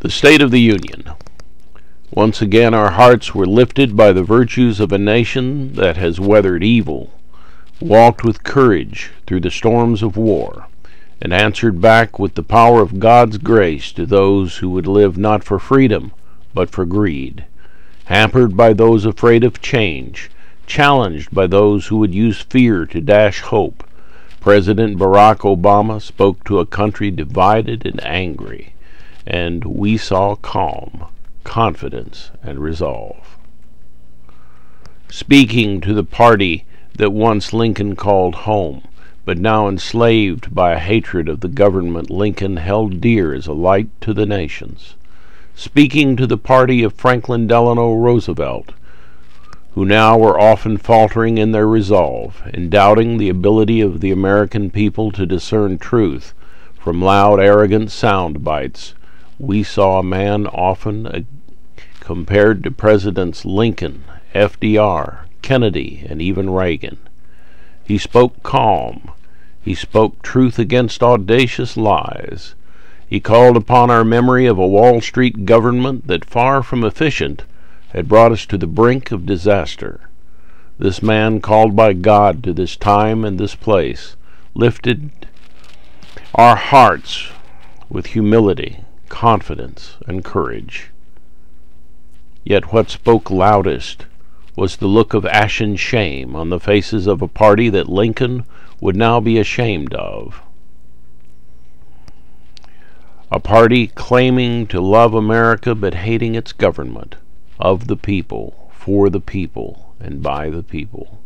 The State of the Union. Once again our hearts were lifted by the virtues of a nation that has weathered evil, walked with courage through the storms of war, and answered back with the power of God's grace to those who would live not for freedom, but for greed, hampered by those afraid of change, challenged by those who would use fear to dash hope. President Barack Obama spoke to a country divided and angry, and we saw calm, confidence, and resolve. Speaking to the party that once Lincoln called home, but now enslaved by a hatred of the government Lincoln held dear as a light to the nations. Speaking to the party of Franklin Delano Roosevelt, who now were often faltering in their resolve and doubting the ability of the American people to discern truth from loud, arrogant sound bites, we saw a man often compared to Presidents Lincoln, FDR, Kennedy, and even Reagan. He spoke calm. He spoke truth against audacious lies. He called upon our memory of a Wall Street government that, far from efficient, had brought us to the brink of disaster. This man, called by God to this time and this place, lifted our hearts with humility, confidence, and courage. Yet what spoke loudest was the look of ashen shame on the faces of a party that Lincoln would now be ashamed of. A party claiming to love America but hating its government, of the people, for the people, and by the people.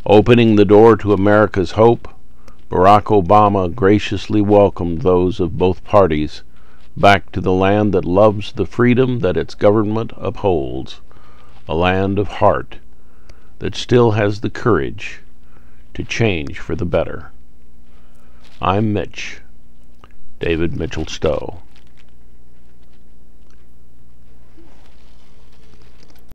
Opening the door to America's hope, Barack Obama graciously welcomed those of both parties back to the land that loves the freedom that its government upholds, a land of heart that still has the courage to change for the better. I'm Mitch, David Mitchell Stowe.